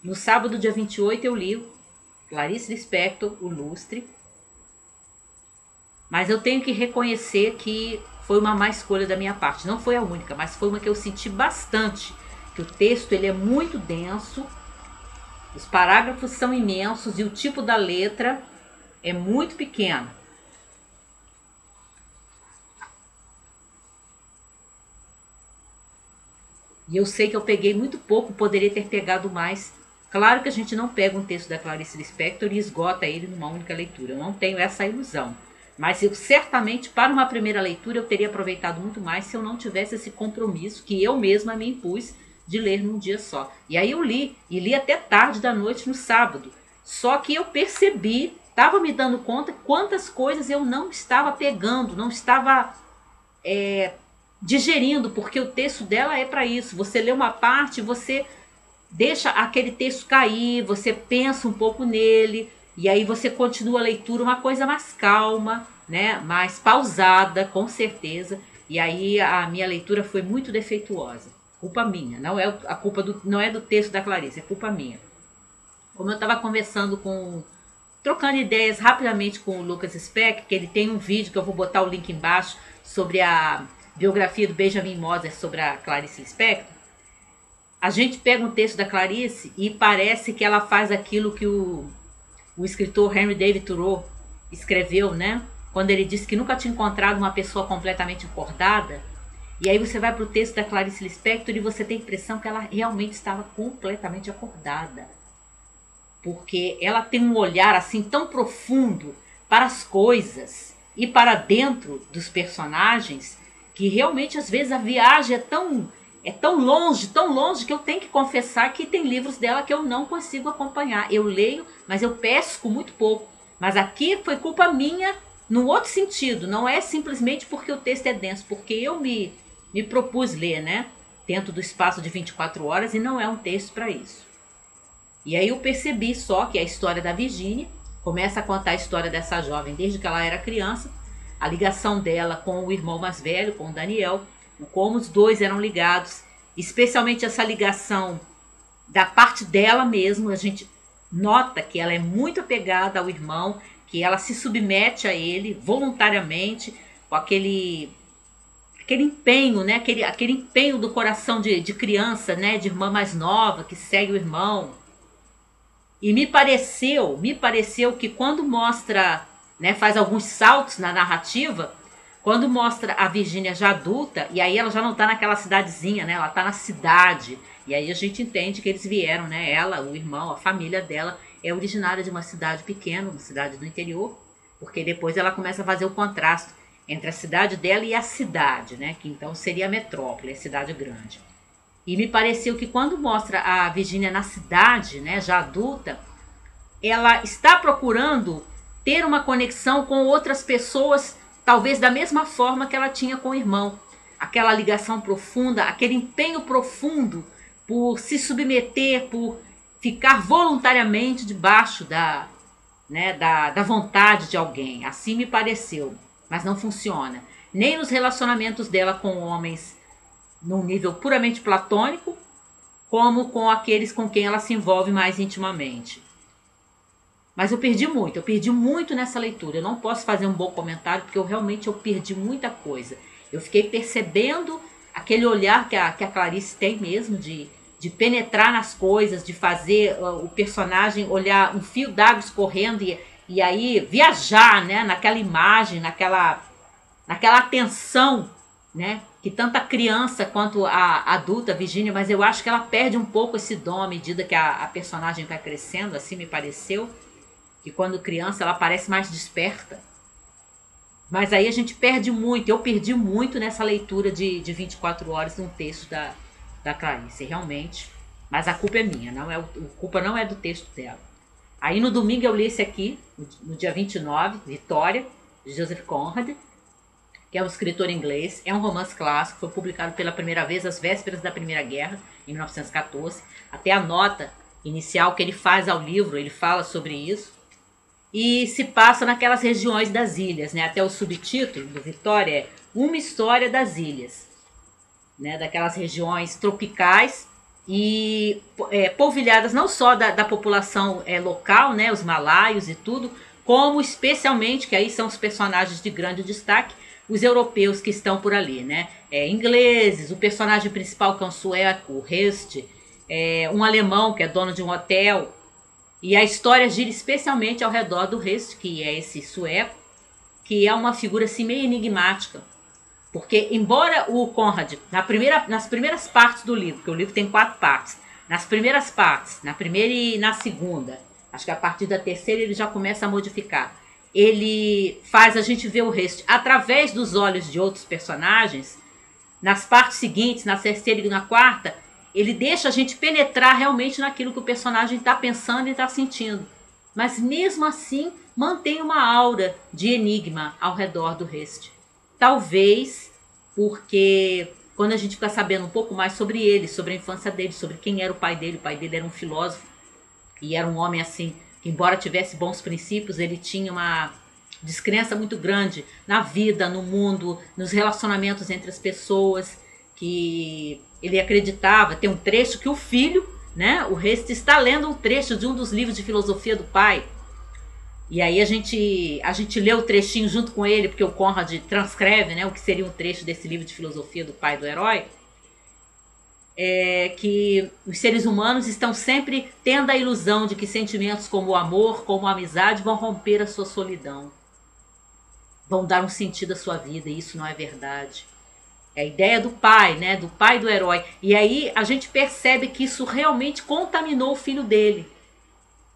No sábado, dia 28, eu li Clarice Lispector, O Lustre. Mas eu tenho que reconhecer que foi uma má escolha da minha parte. Não foi a única, mas foi uma que eu senti bastante. Que o texto ele é muito denso, os parágrafos são imensos e o tipo da letra é muito pequeno. E eu sei que eu peguei muito pouco, poderia ter pegado mais. Claro que a gente não pega um texto da Clarice Lispector e esgota ele numa única leitura. Eu não tenho essa ilusão. Mas eu certamente, para uma primeira leitura, eu teria aproveitado muito mais se eu não tivesse esse compromisso que eu mesma me impus de ler num dia só. E aí eu li, e li até tarde da noite no sábado. Só que eu percebi, estava me dando conta quantas coisas eu não estava pegando, não estava digerindo, porque o texto dela é para isso. Você lê uma parte, você deixa aquele texto cair, você pensa um pouco nele, e aí você continua a leitura, uma coisa mais calma, né? Mais pausada, com certeza. E aí a minha leitura foi muito defeituosa. Culpa minha, não é a culpa não é do texto da Clarice, é culpa minha. Como eu estava conversando trocando ideias rapidamente com o Lucas Speck, que ele tem um vídeo que eu vou botar o link embaixo sobre a biografia do Benjamin Moser sobre a Clarice Lispector. A gente pega um texto da Clarice e parece que ela faz aquilo que o escritor Henry David Thoreau escreveu, né? Quando ele disse que nunca tinha encontrado uma pessoa completamente acordada. E aí você vai para o texto da Clarice Lispector e você tem a impressão que ela realmente estava completamente acordada. Porque ela tem um olhar assim tão profundo para as coisas e para dentro dos personagens que realmente às vezes a viagem é tão longe que eu tenho que confessar que tem livros dela que eu não consigo acompanhar. Eu leio, mas eu pesco muito pouco. Mas aqui foi culpa minha no outro sentido. Não é simplesmente porque o texto é denso, porque eu me propus ler, né? Dentro do espaço de 24 horas e não é um texto para isso. E aí eu percebi só que a história da Virginia começa a contar a história dessa jovem desde que ela era criança, a ligação dela com o irmão mais velho, com o Daniel, como os dois eram ligados, especialmente essa ligação da parte dela mesmo. A gente nota que ela é muito apegada ao irmão, que ela se submete a ele voluntariamente, com aquele empenho, né? aquele empenho do coração de criança, né? De irmã mais nova, que segue o irmão. E me pareceu que quando mostra, né, faz alguns saltos na narrativa, quando mostra a Virginia já adulta, e aí ela já não está naquela cidadezinha, né? Ela está na cidade. E aí a gente entende que eles vieram, né? Ela, o irmão, a família dela é originária de uma cidade pequena, uma cidade do interior, porque depois ela começa a fazer o contraste entre a cidade dela e a cidade, né? Que então seria a metrópole, a cidade grande. E me pareceu que quando mostra a Virginia na cidade, né, já adulta, ela está procurando ter uma conexão com outras pessoas, talvez da mesma forma que ela tinha com o irmão. Aquela ligação profunda, aquele empenho profundo por se submeter, por ficar voluntariamente debaixo da vontade de alguém. Assim me pareceu, mas não funciona. Nem nos relacionamentos dela com homens num nível puramente platônico, como com aqueles com quem ela se envolve mais intimamente. Mas eu perdi muito nessa leitura. Eu não posso fazer um bom comentário, porque eu perdi muita coisa. Eu fiquei percebendo aquele olhar que a Clarice tem mesmo, de penetrar nas coisas, de fazer o personagem olhar um fio d'água escorrendo e aí viajar, né, naquela imagem, naquela atenção, né, que tanto a criança quanto a adulta, Virginia, mas eu acho que ela perde um pouco esse dom à medida que a personagem vai crescendo, assim me pareceu, que quando criança ela parece mais desperta. Mas aí a gente perde muito, eu perdi muito nessa leitura de 24 horas num texto da Clarice, realmente. Mas a culpa é minha, a culpa não é do texto dela. Aí no domingo eu li esse aqui, no dia 29, Vitória, de Joseph Conrad, que é um escritor inglês, é um romance clássico, foi publicado pela primeira vez às vésperas da Primeira Guerra, em 1914. Até a nota inicial que ele faz ao livro, ele fala sobre isso. E se passa naquelas regiões das ilhas, né? Até o subtítulo do Vitória é Uma História das Ilhas, né? Daquelas regiões tropicais e polvilhadas não só da população local, né, os malaios e tudo, como especialmente, que aí são os personagens de grande destaque, os europeus que estão por ali, né? Ingleses, o personagem principal que é um sueco, o Rest, um alemão que é dono de um hotel, e a história gira especialmente ao redor do Rest, que é esse sueco, que é uma figura assim meio enigmática. Porque, embora o Conrad, nas primeiras partes do livro, porque o livro tem 4 partes, nas primeiras partes, na primeira e na segunda, acho que a partir da terceira ele já começa a modificar. Ele faz a gente ver o resto através dos olhos de outros personagens. Nas partes seguintes, na terceira e na quarta, ele deixa a gente penetrar realmente naquilo que o personagem está pensando e está sentindo. Mas mesmo assim, mantém uma aura de enigma ao redor do Rest. Talvez porque quando a gente fica sabendo um pouco mais sobre ele, sobre a infância dele, sobre quem era o pai dele era um filósofo e era um homem assim, que embora tivesse bons princípios, ele tinha uma descrença muito grande na vida, no mundo, nos relacionamentos entre as pessoas, que ele acreditava. Tem um trecho que o filho, né, o Rest, está lendo um trecho de um dos livros de filosofia do pai. E aí a gente lê o trechinho junto com ele, porque o Conrad transcreve, né, o que seria um trecho desse livro de filosofia do pai do herói. Que os seres humanos estão sempre tendo a ilusão de que sentimentos como o amor, como a amizade vão romper a sua solidão. Vão dar um sentido à sua vida, e isso não é verdade. É a ideia do pai, né, do pai do herói. E aí a gente percebe que isso realmente contaminou o filho dele.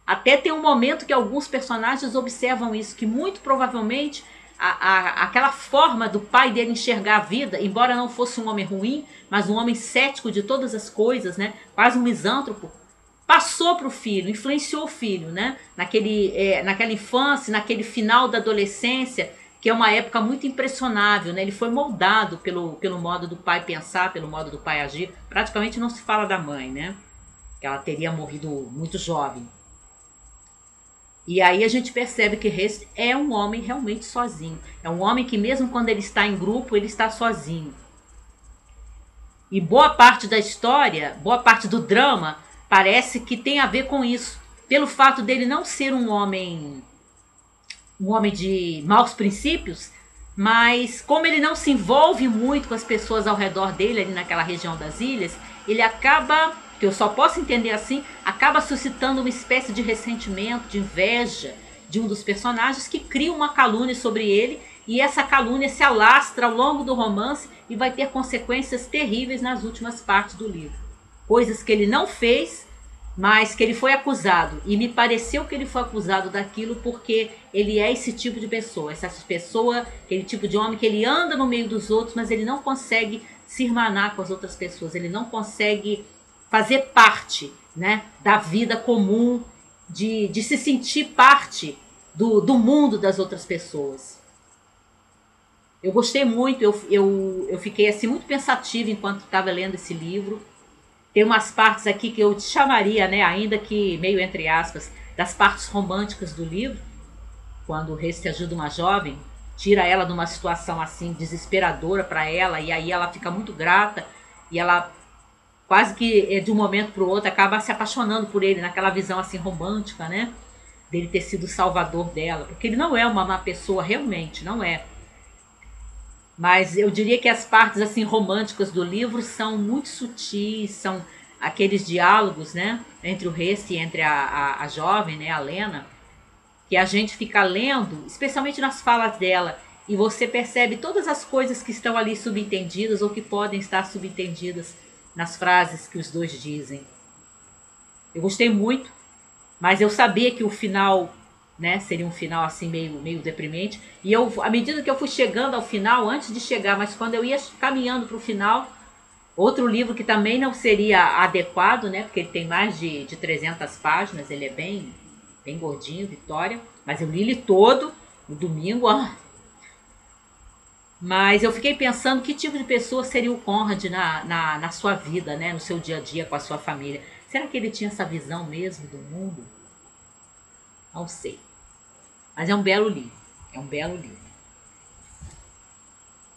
Até tem um momento que alguns personagens observam isso, que muito provavelmente aquela forma do pai dele enxergar a vida, embora não fosse um homem ruim, mas um homem cético de todas as coisas, né, quase um misântropo, passou para o filho, influenciou o filho, né, naquela infância, naquele final da adolescência, que é uma época muito impressionável, né? Ele foi moldado pelo modo do pai pensar, pelo modo do pai agir. Praticamente não se fala da mãe, né? Que ela teria morrido muito jovem. E aí a gente percebe que Hest é um homem realmente sozinho. É um homem que mesmo quando ele está em grupo, ele está sozinho. E boa parte da história, boa parte do drama, parece que tem a ver com isso. Pelo fato dele não ser um homem de maus princípios, mas como ele não se envolve muito com as pessoas ao redor dele, ali naquela região das ilhas, ele acaba, que eu só posso entender assim, acaba suscitando uma espécie de ressentimento, de inveja de um dos personagens, que cria uma calúnia sobre ele, e essa calúnia se alastra ao longo do romance e vai ter consequências terríveis nas últimas partes do livro. Coisas que ele não fez, mas que ele foi acusado, e me pareceu que ele foi acusado daquilo porque ele é esse tipo de pessoa, aquele tipo de homem que ele anda no meio dos outros, mas ele não consegue se irmanar com as outras pessoas, ele não consegue fazer parte, né, da vida comum, de se sentir parte do mundo das outras pessoas. Eu gostei muito, eu fiquei assim muito pensativa enquanto estava lendo esse livro. Tem umas partes aqui que eu te chamaria, né, ainda que meio entre aspas, das partes românticas do livro, quando o Hest ajuda uma jovem, tira ela de uma situação assim desesperadora para ela, e aí ela fica muito grata, e ela quase que de um momento para o outro acaba se apaixonando por ele, naquela visão assim romântica, né, dele ter sido o salvador dela, porque ele não é uma má pessoa, realmente, não é. Mas eu diria que as partes assim românticas do livro são muito sutis, são aqueles diálogos, né, entre o Hest e entre a jovem, né, a Lena, que a gente fica lendo, especialmente nas falas dela, e você percebe todas as coisas que estão ali subentendidas ou que podem estar subentendidas nas frases que os dois dizem. Eu gostei muito, mas eu sabia que o final, né, seria um final assim meio deprimente. E eu, à medida que eu fui chegando ao final, antes de chegar, mas quando eu ia caminhando para o final, outro livro que também não seria adequado, né, porque ele tem mais de 300 páginas, ele é bem gordinho, Vitória, mas eu li ele todo no domingo. Mas eu fiquei pensando que tipo de pessoa seria o Conrad na sua vida, né, no seu dia a dia com a sua família. Será que ele tinha essa visão mesmo do mundo? Não sei. Mas é um belo livro. É um belo livro.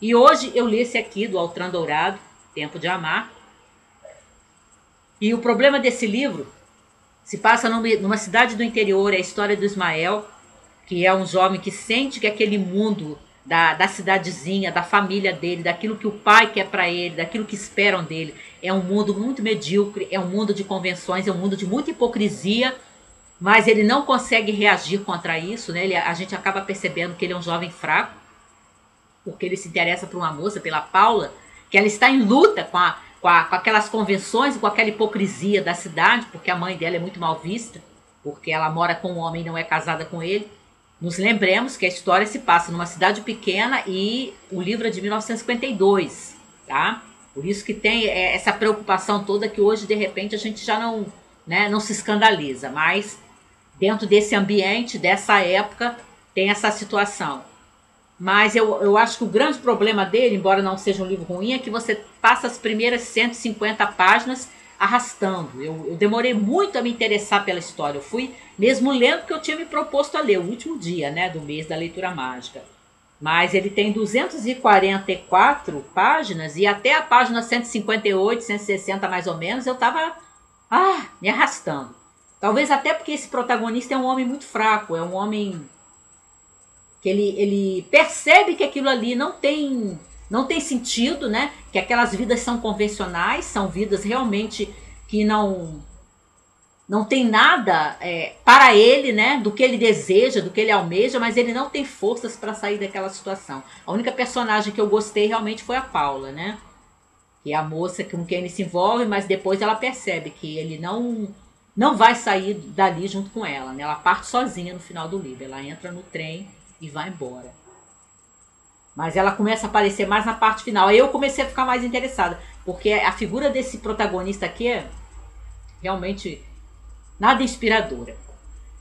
E hoje eu li esse aqui, do Altran Dourado, Tempo de Amar. E o problema desse livro se passa numa cidade do interior, é a história do Ismael, que é um jovem que sente que aquele mundo da cidadezinha, da família dele, daquilo que o pai quer para ele, daquilo que esperam dele, é um mundo muito medíocre, é um mundo de convenções, é um mundo de muita hipocrisia, mas ele não consegue reagir contra isso, né? A gente acaba percebendo que ele é um jovem fraco, porque ele se interessa por uma moça, pela Paula, que ela está em luta com aquelas convenções, com aquela hipocrisia da cidade, porque a mãe dela é muito mal vista, porque ela mora com um homem e não é casada com ele. Nos lembremos que a história se passa numa cidade pequena e o livro é de 1952, tá? Por isso que tem essa preocupação toda que hoje, de repente, a gente já não, né, não se escandaliza, mas dentro desse ambiente, dessa época, tem essa situação. Mas eu acho que o grande problema dele, embora não seja um livro ruim, é que você passa as primeiras 150 páginas arrastando. Eu demorei muito a me interessar pela história. Eu fui mesmo lendo porque eu tinha me proposto a ler, o último dia, né, do mês da leitura mágica. Mas ele tem 244 páginas e até a página 158, 160 mais ou menos, eu estava me arrastando. Talvez até porque esse protagonista é um homem muito fraco, é um homem que ele percebe que aquilo ali não tem sentido, né? Que aquelas vidas são convencionais, são vidas realmente que não tem nada para ele, né? Do que ele deseja, do que ele almeja, mas ele não tem forças para sair daquela situação. A única personagem que eu gostei realmente foi a Paula, né? Que é a moça com quem ele se envolve, mas depois ela percebe que ele não vai sair dali junto com ela, né? Ela parte sozinha no final do livro, ela entra no trem e vai embora. Mas ela começa a aparecer mais na parte final. Aí eu comecei a ficar mais interessada, porque a figura desse protagonista aqui é realmente nada inspiradora.